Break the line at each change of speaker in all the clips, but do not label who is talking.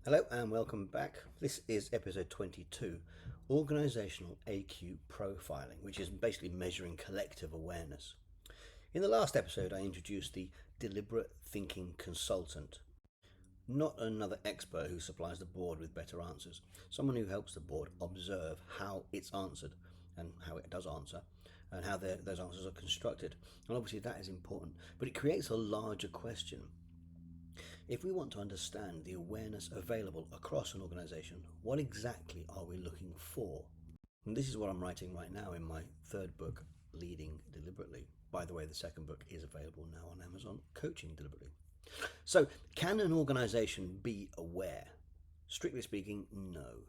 Hello and welcome back. This is episode 22, Organisational AQ Profiling, which is basically measuring collective awareness. In the last episode, I introduced the deliberate thinking consultant, not another expert who supplies the board with better answers, someone who helps the board observe how it's answered and how it does answer and how those answers are constructed. And obviously that is important, but it creates a larger question. If we want to understand the awareness available across an organisation, what exactly are we looking for? And this is what I'm writing right now in my third book, Leading Deliberately. By the way, the second book is available now on Amazon, Coaching Deliberately. So, can an organisation be aware? Strictly speaking, no.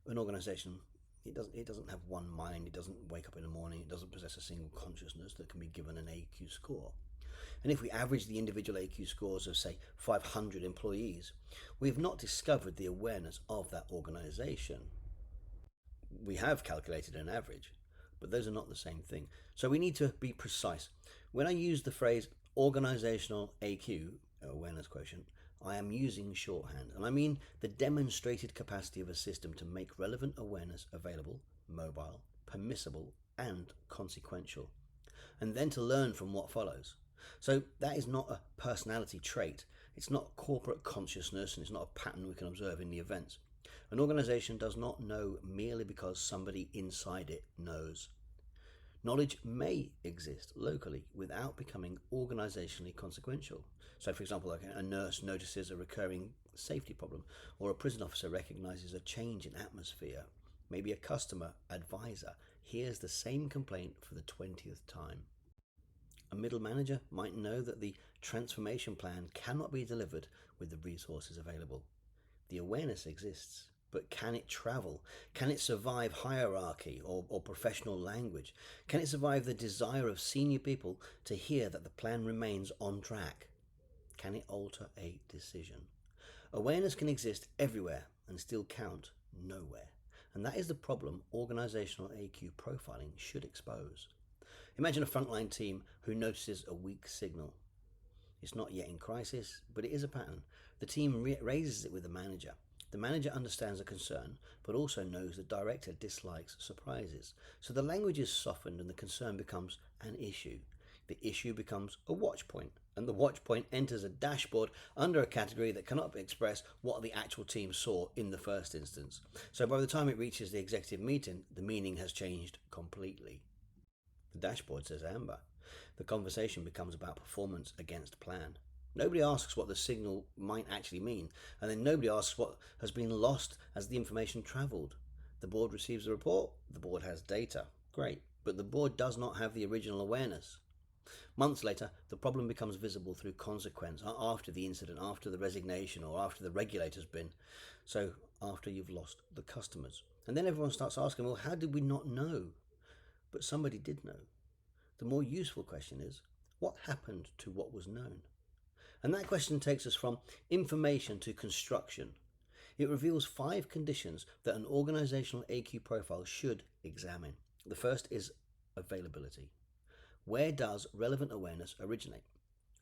An organisation, it doesn't have one mind, it doesn't wake up in the morning, it doesn't possess a single consciousness that can be given an AQ score. And if we average the individual AQ scores of, say, 500 employees, we have not discovered the awareness of that organisation. We have calculated an average, but those are not the same thing. So we need to be precise. When I use the phrase organisational AQ, awareness quotient, I am using shorthand, and I mean the demonstrated capacity of a system to make relevant awareness available, mobile, permissible, and consequential, and then to learn from what follows. So that is not a personality trait. It's not corporate consciousness, and it's not a pattern we can observe in the events. An organisation does not know merely because somebody inside it knows. Knowledge may exist locally without becoming organisationally consequential. So, for example, like a nurse notices a recurring safety problem, or a prison officer recognises a change in atmosphere. Maybe a customer advisor hears the same complaint for the 20th time. A middle manager might know that the transformation plan cannot be delivered with the resources available. The awareness exists, but can it travel? Can it survive hierarchy or professional language? Can it survive the desire of senior people to hear that the plan remains on track? Can it alter a decision? Awareness can exist everywhere and still count nowhere. And that is the problem organisational AQ profiling should expose. Imagine a frontline team who notices a weak signal. It's not yet in crisis, but it is a pattern. The team raises it with the manager. The manager understands the concern, but also knows the director dislikes surprises. So the language is softened and the concern becomes an issue. The issue becomes a watch point, and the watch point enters a dashboard under a category that cannot express what the actual team saw in the first instance. So by the time it reaches the executive meeting, the meaning has changed completely. The dashboard says amber. The conversation becomes about performance against plan. Nobody asks what the signal might actually mean, and then nobody asks what has been lost as the information travelled. The board receives a report, the board has data. Great, but the board does not have the original awareness. Months later, the problem becomes visible through consequence, after the incident, after the resignation, or after the regulator's been. So after you've lost the customers. And then everyone starts asking, well, how did we not know? But somebody did know. The more useful question is, what happened to what was known? And that question takes us from information to construction. It reveals 5 conditions that an organisational AQ profile should examine. The first is availability. Where does relevant awareness originate?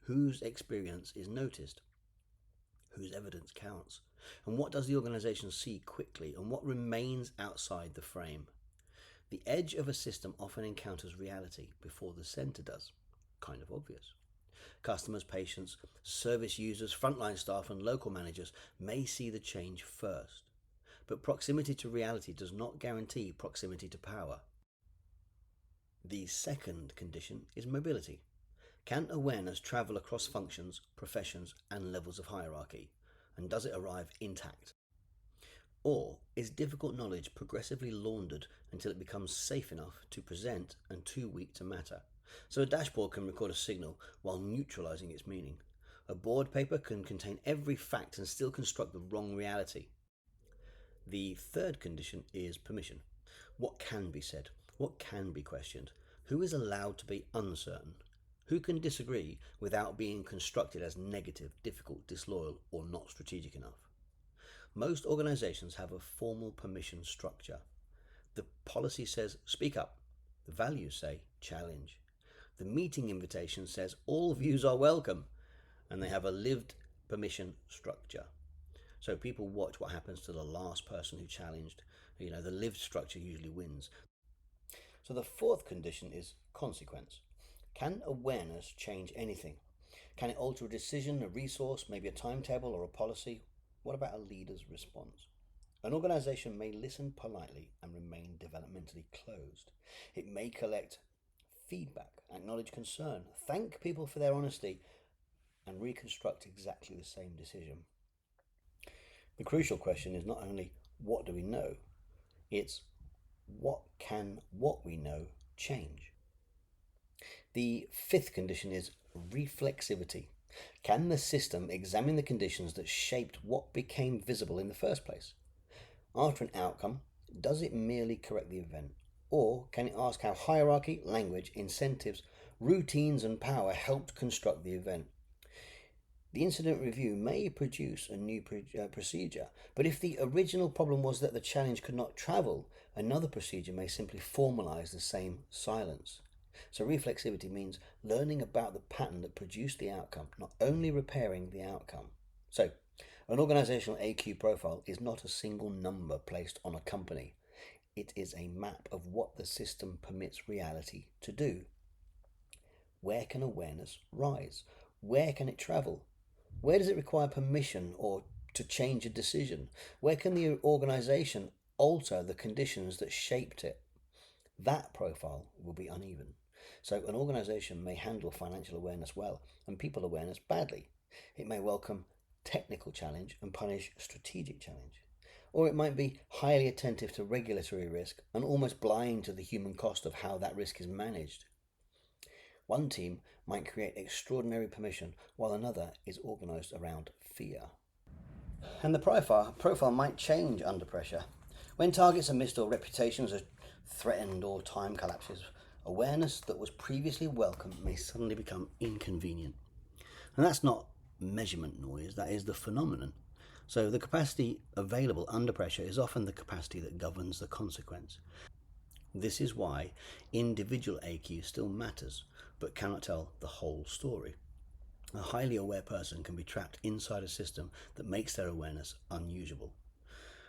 Whose experience is noticed? Whose evidence counts? And what does the organisation see quickly, and what remains outside the frame? The edge of a system often encounters reality before the centre does. Kind of obvious. Customers, patients, service users, frontline staff and local managers may see the change first. But proximity to reality does not guarantee proximity to power. The second condition is mobility. Can awareness travel across functions, professions and levels of hierarchy? And does it arrive intact? Or is difficult knowledge progressively laundered until it becomes safe enough to present and too weak to matter? So a dashboard can record a signal while neutralizing its meaning. A board paper can contain every fact and still construct the wrong reality. The third condition is permission. What can be said? What can be questioned? Who is allowed to be uncertain? Who can disagree without being constructed as negative, difficult, disloyal, or not strategic enough? Most organisations have a formal permission structure. The policy says speak up. The values say challenge. The meeting invitation says all views are welcome. And they have a lived permission structure. So people watch what happens to the last person who challenged. The lived structure usually wins. So the fourth condition is consequence. Can awareness change anything? Can it alter a decision, a resource, maybe a timetable or a policy? What about a leader's response? An organisation may listen politely and remain developmentally closed. It may collect feedback, acknowledge concern, thank people for their honesty, and reconstruct exactly the same decision. The crucial question is not only what do we know, it's what we know change? The fifth condition is reflexivity. Can the system examine the conditions that shaped what became visible in the first place? After an outcome, does it merely correct the event? Or can it ask how hierarchy, language, incentives, routines, and power helped construct the event? The incident review may produce a new procedure, but if the original problem was that the challenge could not travel, another procedure may simply formalize the same silence. So reflexivity means learning about the pattern that produced the outcome, not only repairing the outcome. So an organizational AQ profile is not a single number placed on a company. It is a map of what the system permits reality to do. Where can awareness rise? Where can it travel? Where does it require permission or to change a decision? Where can the organization alter the conditions that shaped it? That profile will be uneven. So an organization may handle financial awareness well and people awareness badly. It may welcome technical challenge and punish strategic challenge. Or it might be highly attentive to regulatory risk and almost blind to the human cost of how that risk is managed. One team might create extraordinary permission while another is organised around fear. And the profile might change under pressure. When targets are missed or reputations are threatened or time collapses, awareness that was previously welcome may suddenly become inconvenient. And that's not measurement noise, that is the phenomenon. So the capacity available under pressure is often the capacity that governs the consequence. This is why individual AQ still matters, but cannot tell the whole story. A highly aware person can be trapped inside a system that makes their awareness unusable.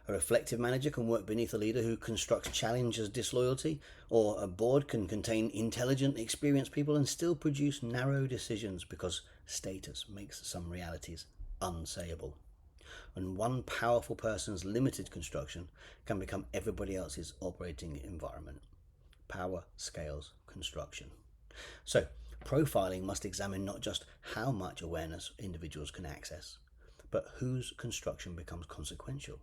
A reflective manager can work beneath a leader who constructs challenge as disloyalty, or a board can contain intelligent, experienced people and still produce narrow decisions because status makes some realities unsayable. And one powerful person's limited construction can become everybody else's operating environment. Power scales construction. So, profiling must examine not just how much awareness individuals can access, but whose construction becomes consequential.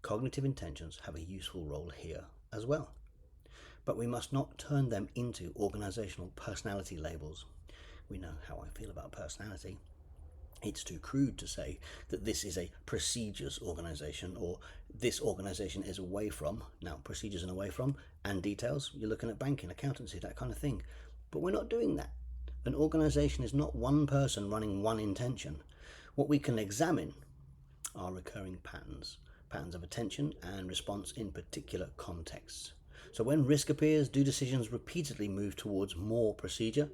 Cognitive intentions have a useful role here as well, but we must not turn them into organizational personality labels. We know how I feel about personality. It's too crude to say that this is a procedures organization or this organization is away from. Now, procedures and away from and details, you're looking at banking, accountancy, that kind of thing. But we're not doing that. An organization is not one person running one intention. What we can examine are recurring patterns of attention and response in particular contexts. So when risk appears, do decisions repeatedly move towards more procedure?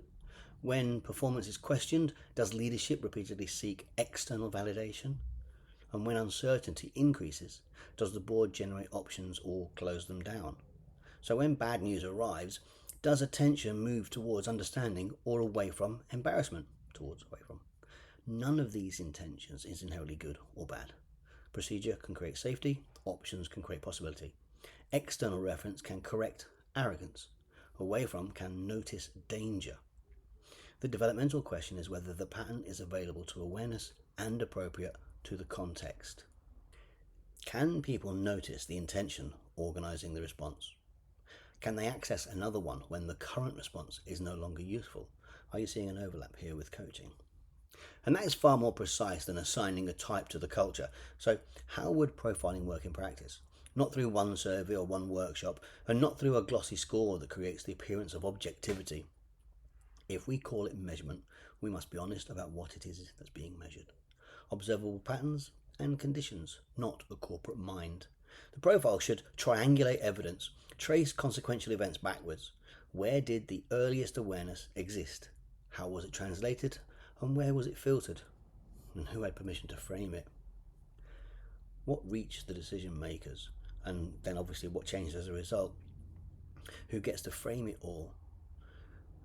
When performance is questioned, does leadership repeatedly seek external validation? And when uncertainty increases, does the board generate options or close them down? So when bad news arrives, does attention move towards understanding or away from embarrassment, towards away from? None of these intentions is inherently good or bad. Procedure can create safety, options can create possibility. External reference can correct arrogance. Away from can notice danger. The developmental question is whether the pattern is available to awareness and appropriate to the context. Can people notice the intention organising the response? Can they access another one when the current response is no longer useful? Are you seeing an overlap here with coaching? And that is far more precise than assigning a type to the culture. So how would profiling work in practice? Not through one survey or one workshop, and not through a glossy score that creates the appearance of objectivity. If we call it measurement, we must be honest about what it is that's being measured. Observable patterns and conditions, not a corporate mind. The profile should triangulate evidence, trace consequential events backwards. Where did the earliest awareness exist? How was it translated? And where was it filtered? And who had permission to frame it? what reached the decision makers, and then obviously what changed as a result, who gets to frame it all.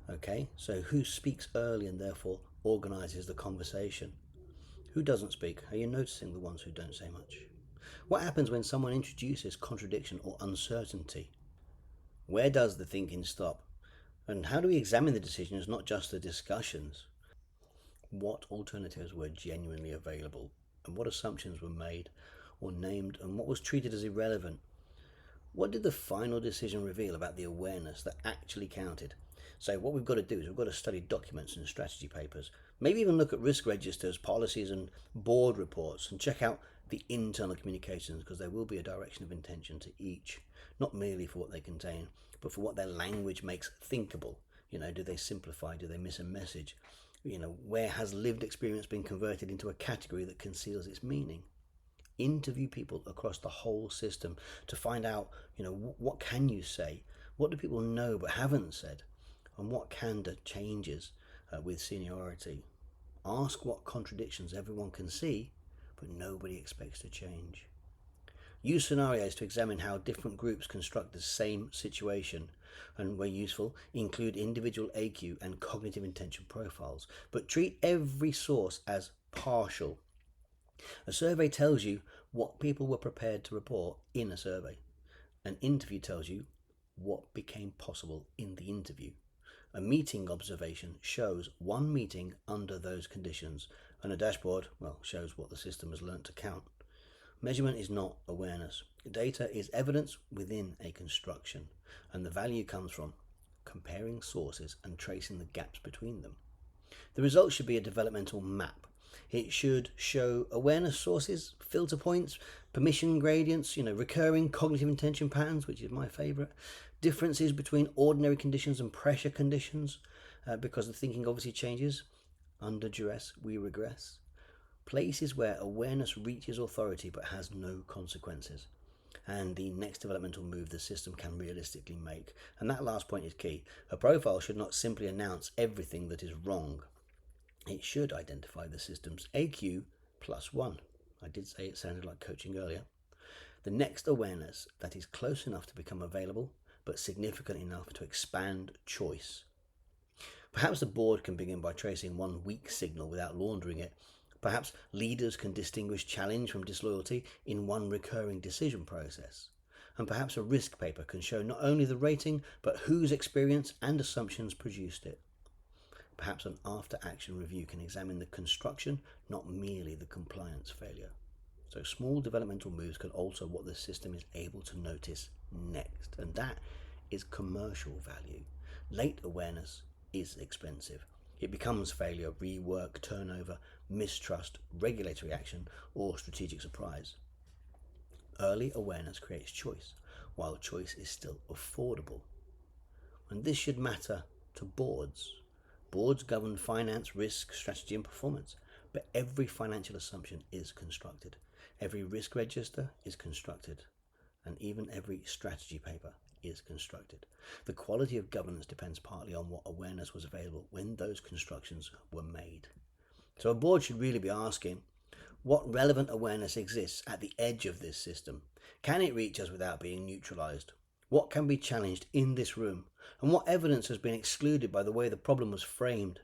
Okay, so who speaks early and therefore organises the conversation? Who doesn't speak? Are you noticing the ones who don't say much? What happens when someone introduces contradiction or uncertainty? Where does the thinking stop? And how do we examine the decisions, not just the discussions? What alternatives were genuinely available? And what assumptions were made or named? And what was treated as irrelevant? What did the final decision reveal about the awareness that actually counted? So what we've got to do is we've got to study documents and strategy papers, maybe even look at risk registers, policies and board reports, and check out the internal communications, because there will be a direction of intention to each, not merely for what they contain, but for what their language makes thinkable. Do they simplify? Do they miss a message? Where has lived experience been converted into a category that conceals its meaning? Interview people across the whole system to find out, what can you say? What do people know but haven't said? And what candor changes with seniority? Ask what contradictions everyone can see, but nobody expects to change. Use scenarios to examine how different groups construct the same situation, and where useful, include individual AQ and cognitive intention profiles, but treat every source as partial. A survey tells you what people were prepared to report in a survey. An interview tells you what became possible in the interview. A meeting observation shows one meeting under those conditions, and a dashboard, shows what the system has learnt to count. Measurement is not awareness. Data is evidence within a construction, and the value comes from comparing sources and tracing the gaps between them. The result should be a developmental map. It should show awareness sources, filter points, permission gradients, recurring cognitive intention patterns, which is my favourite, differences between ordinary conditions and pressure conditions, because the thinking obviously changes. Under duress, we regress. Places where awareness reaches authority but has no consequences. And the next developmental move the system can realistically make. And that last point is key. A profile should not simply announce everything that is wrong. It should identify the system's AQ plus one. I did say it sounded like coaching earlier. The next awareness that is close enough to become available, but significant enough to expand choice. Perhaps the board can begin by tracing one weak signal without laundering it. Perhaps leaders can distinguish challenge from disloyalty in one recurring decision process. And perhaps a risk paper can show not only the rating, but whose experience and assumptions produced it. Perhaps an after-action review can examine the construction, not merely the compliance failure. So small developmental moves can alter what the system is able to notice next, and that is commercial value. Late awareness is expensive. It becomes failure, rework, turnover, mistrust, regulatory action, or strategic surprise. Early awareness creates choice, while choice is still affordable. And this should matter to boards. Boards govern finance, risk, strategy, and performance, but every financial assumption is constructed. Every risk register is constructed, and even every strategy paper is constructed. The quality of governance depends partly on what awareness was available when those constructions were made. So a board should really be asking, what relevant awareness exists at the edge of this system? Can it reach us without being neutralized? What can be challenged in this room? And what evidence has been excluded by the way the problem was framed?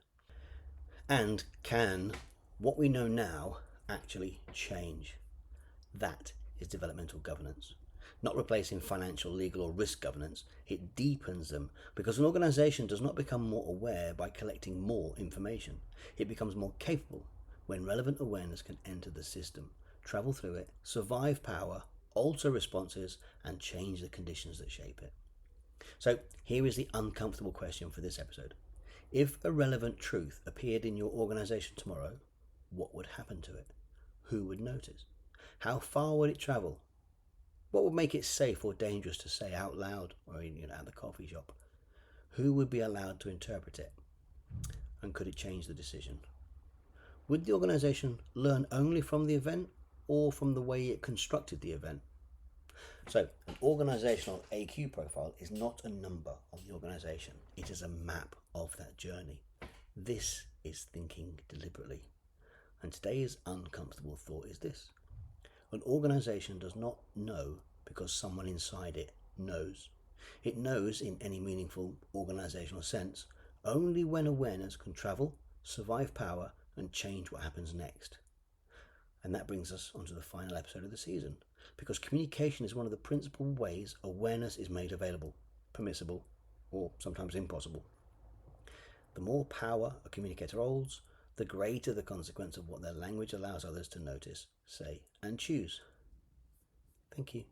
And can what we know now actually change? That is developmental governance. Not replacing financial, legal, or risk governance, it deepens them, because an organization does not become more aware by collecting more information. It becomes more capable when relevant awareness can enter the system, travel through it, survive power, alter responses, and change the conditions that shape it. So here is the uncomfortable question for this episode. If a relevant truth appeared in your organization tomorrow, what would happen to it? Who would notice? How far would it travel? What would make it safe or dangerous to say out loud or at the coffee shop? Who would be allowed to interpret it? And could it change the decision? Would the organization learn only from the event or from the way it constructed the event? So an organizational AQ profile is not a number on the organization. It is a map of that journey. This is thinking deliberately. And today's uncomfortable thought is this. An organisation does not know because someone inside it knows. It knows, in any meaningful organisational sense, only when awareness can travel, survive power, and change what happens next. And that brings us onto the final episode of the season, because communication is one of the principal ways awareness is made available, permissible, or sometimes impossible. The more power a communicator holds, the greater the consequence of what their language allows others to notice, say, and choose. Thank you.